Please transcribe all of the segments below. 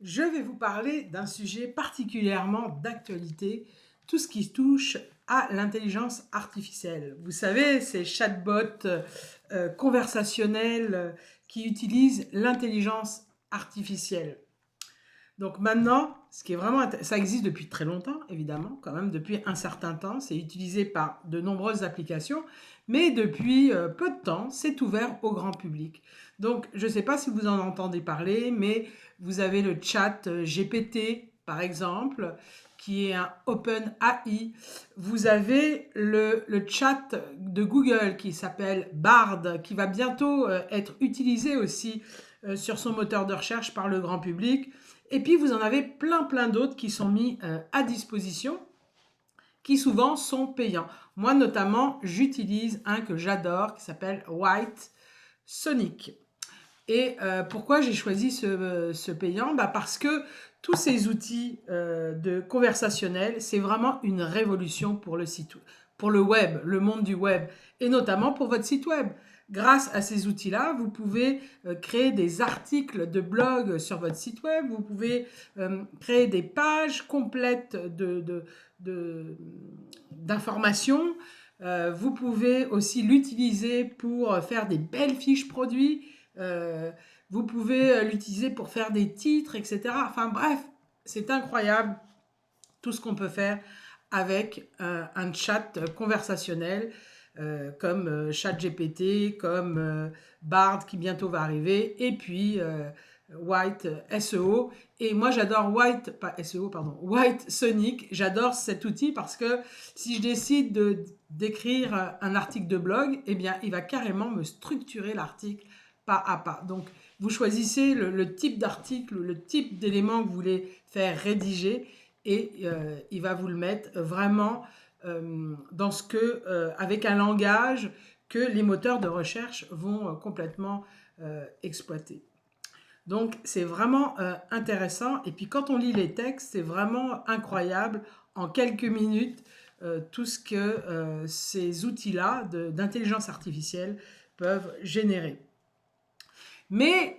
Je vais vous parler d'un sujet particulièrement d'actualité, tout ce qui touche à l'intelligence artificielle. Vous savez, ces chatbots conversationnels qui utilisent l'intelligence artificielle. Donc maintenant, ce qui est vraiment ça existe depuis très longtemps, évidemment, quand même depuis un certain temps. C'est utilisé par de nombreuses applications, mais depuis peu de temps, c'est ouvert au grand public. Donc, je ne sais pas si vous en entendez parler, mais vous avez le chat GPT, par exemple, qui est un OpenAI. Vous avez le chat de Google qui s'appelle Bard, qui va bientôt être utilisé aussi sur son moteur de recherche par le grand public. Et puis, vous en avez plein d'autres qui sont mis à disposition, qui souvent sont payants. Moi, notamment, j'utilise un que j'adore, qui s'appelle White Sonic. Et pourquoi j'ai choisi ce payant? Parce que tous ces outils de conversationnel, c'est vraiment une révolution pour le web, le monde du web, et notamment pour votre site web. Grâce à ces outils-là, vous pouvez créer des articles de blog sur votre site web, vous pouvez créer des pages complètes d'informations. Vous pouvez aussi l'utiliser pour faire des belles fiches produits. Vous pouvez l'utiliser pour faire des titres, etc. Enfin bref, c'est incroyable tout ce qu'on peut faire avec un chat conversationnel comme ChatGPT, comme Bard qui bientôt va arriver, et puis White SEO. Et moi j'adore White Sonic. J'adore cet outil parce que si je décide d'écrire un article de blog, eh bien il va carrément me structurer l'article pas à pas. Donc vous choisissez le type d'article, le type d'élément que vous voulez faire rédiger, et il va vous le mettre vraiment dans avec un langage que les moteurs de recherche vont complètement exploiter. Donc c'est vraiment intéressant, et puis quand on lit les textes, c'est vraiment incroyable en quelques minutes tout ce que ces outils-là d'intelligence artificielle peuvent générer. Mais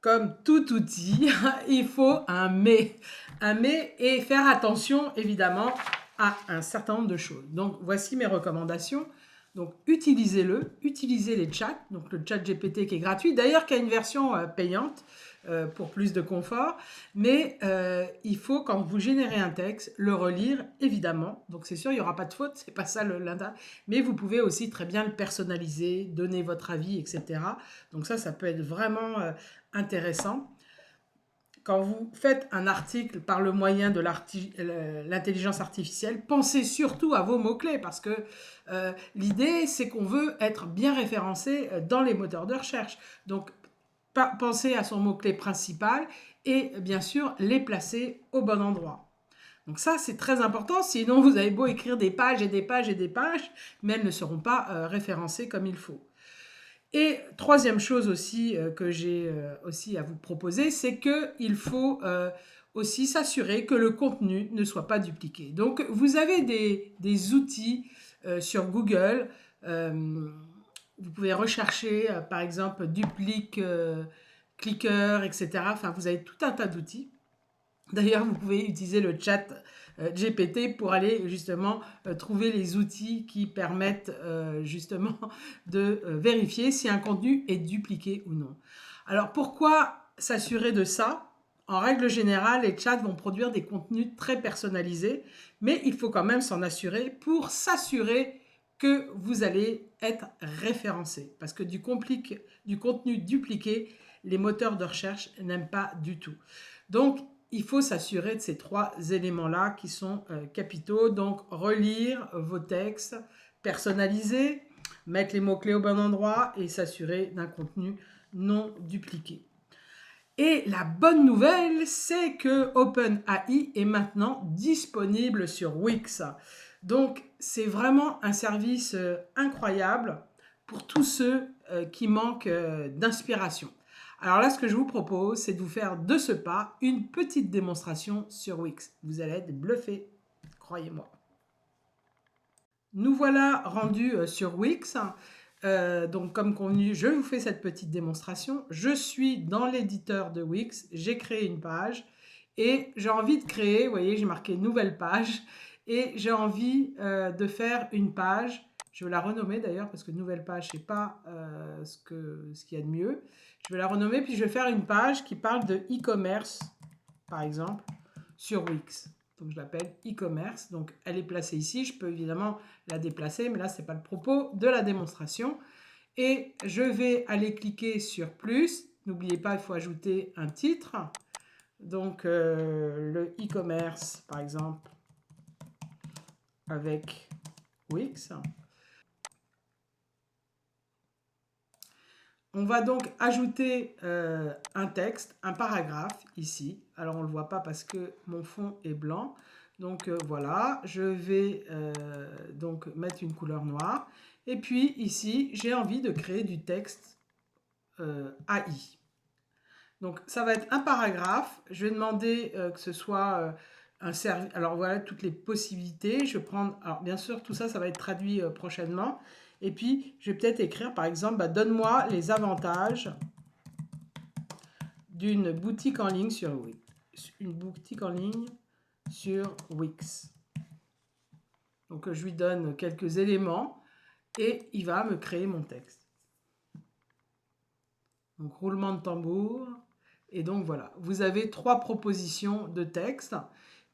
comme tout outil, il faut un mais. Un mais, et faire attention évidemment à un certain nombre de choses. Donc voici mes recommandations. Donc utilisez-le, utilisez les chats, donc le chat GPT qui est gratuit, d'ailleurs qui a une version payante pour plus de confort, mais il faut, quand vous générez un texte, le relire évidemment. Donc c'est sûr, il n'y aura pas de faute, c'est pas ça l'intérêt, mais vous pouvez aussi très bien le personnaliser, donner votre avis, etc. Donc ça peut être vraiment intéressant. Quand vous faites un article par le moyen de l'intelligence artificielle, pensez surtout à vos mots-clés, parce que l'idée, c'est qu'on veut être bien référencé dans les moteurs de recherche. Donc, pensez à son mot-clé principal et bien sûr, les placer au bon endroit. Donc ça, c'est très important, sinon vous avez beau écrire des pages et des pages et des pages, mais elles ne seront pas référencées comme il faut. Et troisième chose aussi que j'ai aussi à vous proposer, c'est qu'il faut aussi s'assurer que le contenu ne soit pas dupliqué. Donc vous avez des outils sur Google. Vous pouvez rechercher par exemple duplique clicker, etc. Enfin, vous avez tout un tas d'outils. D'ailleurs, vous pouvez utiliser le chat GPT pour aller justement trouver les outils qui permettent justement de vérifier si un contenu est dupliqué ou non. Alors, pourquoi s'assurer de ça? En règle générale, les chats vont produire des contenus très personnalisés, mais il faut quand même s'en assurer pour s'assurer que vous allez être référencé. Parce que du contenu dupliqué, les moteurs de recherche n'aiment pas du tout. Donc, il faut s'assurer de ces trois éléments-là qui sont capitaux. Donc, relire vos textes, personnaliser, mettre les mots-clés au bon endroit et s'assurer d'un contenu non dupliqué. Et la bonne nouvelle, c'est que OpenAI est maintenant disponible sur Wix. Donc, c'est vraiment un service incroyable pour tous ceux qui manquent d'inspiration. Alors là, ce que je vous propose, c'est de vous faire de ce pas une petite démonstration sur Wix. Vous allez être bluffé, croyez-moi. Nous voilà rendus sur Wix. Donc comme convenu, je vous fais cette petite démonstration. Je suis dans l'éditeur de Wix, j'ai créé une page et j'ai envie de créer, vous voyez, j'ai marqué nouvelle page et j'ai envie de faire une page. Je vais la renommer d'ailleurs parce que nouvelle page, c'est pas ce qu'il y a de mieux. Je vais la renommer puis je vais faire une page qui parle de e-commerce, par exemple, sur Wix. Donc je l'appelle e-commerce. Donc elle est placée ici. Je peux évidemment la déplacer, mais là, ce n'est pas le propos de la démonstration. Et je vais aller cliquer sur plus. N'oubliez pas, il faut ajouter un titre. Donc le e-commerce, par exemple, avec Wix. On va donc ajouter un texte, un paragraphe ici. Alors on ne le voit pas parce que mon fond est blanc. Donc voilà, je vais donc mettre une couleur noire. Et puis ici, j'ai envie de créer du texte AI. Donc ça va être un paragraphe. Je vais demander que ce soit un service. Alors voilà toutes les possibilités. Je vais prendre. Alors bien sûr, tout ça, ça va être traduit prochainement. Et puis, je vais peut-être écrire, par exemple, bah, donne-moi les avantages d'une boutique en ligne sur Wix. Une boutique en ligne sur Wix. Donc, je lui donne quelques éléments et il va me créer mon texte. Donc, roulement de tambour. Et donc, voilà. Vous avez 3 propositions de texte.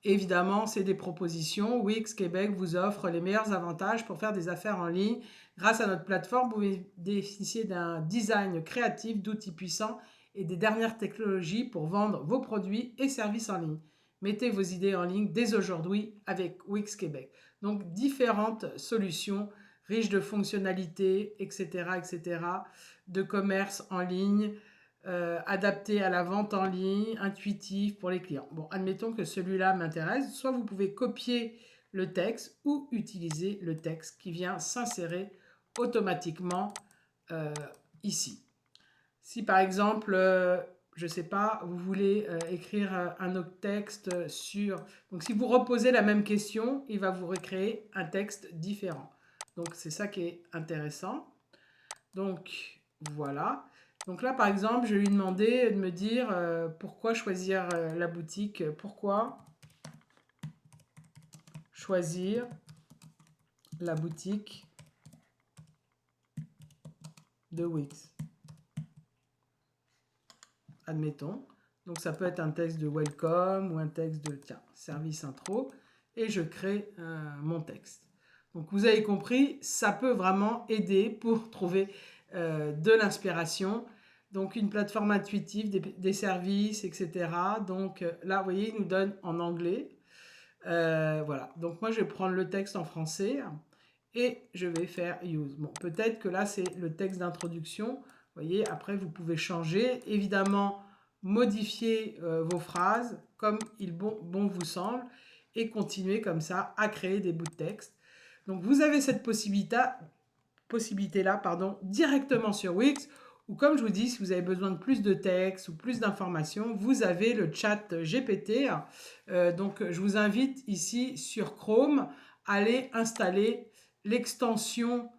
Évidemment, c'est des propositions. Wix Québec vous offre les meilleurs avantages pour faire des affaires en ligne. Grâce à notre plateforme, vous bénéficiez d'un design créatif, d'outils puissants et des dernières technologies pour vendre vos produits et services en ligne. Mettez vos idées en ligne dès aujourd'hui avec Wix Québec. Donc, différentes solutions riches de fonctionnalités, etc., etc., de commerce en ligne, adapté à la vente en ligne, intuitif pour les clients. Bon, admettons que celui-là m'intéresse. Soit vous pouvez copier le texte ou utiliser le texte qui vient s'insérer automatiquement ici. Si par exemple, je ne sais pas, vous voulez écrire un autre texte sur... Donc si vous reposez la même question, il va vous recréer un texte différent. Donc c'est ça qui est intéressant. Donc voilà. Donc là, par exemple, je vais lui demander de me dire pourquoi choisir la boutique, pourquoi choisir la boutique de Wix. Admettons. Donc ça peut être un texte de welcome ou un texte de tiens, service intro. Et je crée mon texte. Donc vous avez compris, ça peut vraiment aider pour trouver de l'inspiration. Donc une plateforme intuitive, des services, etc. Donc là, vous voyez, il nous donne en anglais. Voilà. Donc moi, je vais prendre le texte en français et je vais faire use. Bon, peut-être que là, c'est le texte d'introduction. Vous voyez, après, vous pouvez changer. Évidemment, modifier vos phrases comme il bon vous semble et continuer comme ça à créer des bouts de texte. Donc vous avez cette possibilité-là directement sur Wix, ou comme je vous dis, si vous avez besoin de plus de texte ou plus d'informations, vous avez le chat GPT. Donc je vous invite ici sur Chrome à aller installer l'extension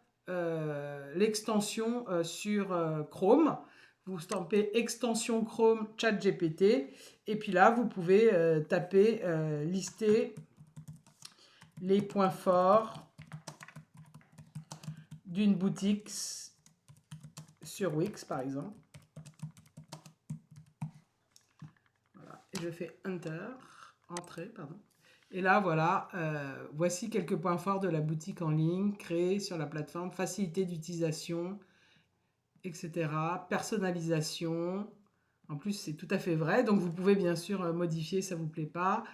sur Chrome. Vous stampez extension Chrome chat GPT et puis là vous pouvez taper lister les points forts d'une boutique sur Wix par exemple. Voilà. Et je fais Entrée, pardon. Et là, voilà, voici quelques points forts de la boutique en ligne créée sur la plateforme, facilité d'utilisation, etc. Personnalisation. En plus, c'est tout à fait vrai. Donc, vous pouvez bien sûr modifier, ça ne vous plaît pas,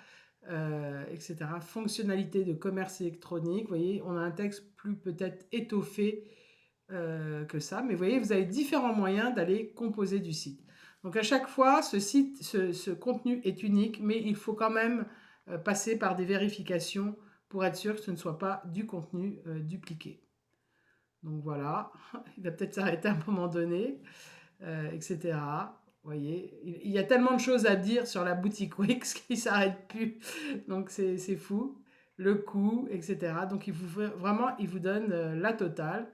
etc. Fonctionnalité de commerce électronique. Vous voyez, on a un texte plus peut-être étoffé que ça. Mais vous voyez, vous avez différents moyens d'aller composer du site. Donc, à chaque fois, ce contenu est unique, mais il faut quand même passer par des vérifications pour être sûr que ce ne soit pas du contenu dupliqué. Donc voilà, il va peut-être s'arrêter à un moment donné, etc. Vous voyez, il y a tellement de choses à dire sur la boutique Wix qu'il ne s'arrête plus. Donc c'est fou. le coût, etc. Donc vraiment, il vous donne la totale.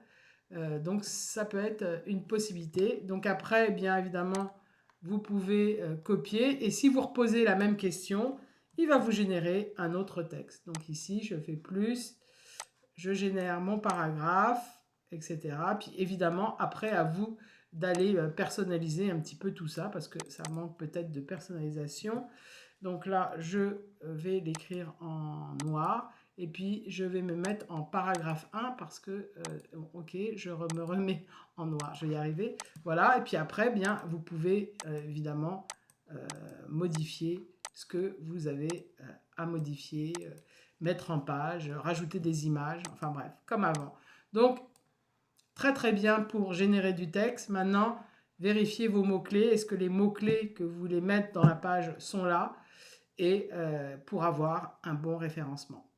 Donc ça peut être une possibilité. Donc après, bien évidemment, vous pouvez copier. Et si vous reposez la même question, il va vous générer un autre texte. Donc ici, je fais plus, je génère mon paragraphe, etc. Puis évidemment, après, à vous d'aller personnaliser un petit peu tout ça, parce que ça manque peut-être de personnalisation. Donc là, je vais l'écrire en noir. Et puis, je vais me mettre en paragraphe 1 parce que, ok, je me remets en noir. Je vais y arriver. Voilà. Et puis après, bien, vous pouvez évidemment modifier ce que vous avez à modifier, mettre en page, rajouter des images, enfin bref, comme avant. Donc, très très bien pour générer du texte. Maintenant, vérifiez vos mots-clés. Est-ce que les mots-clés que vous voulez mettre dans la page sont là? Et pour avoir un bon référencement.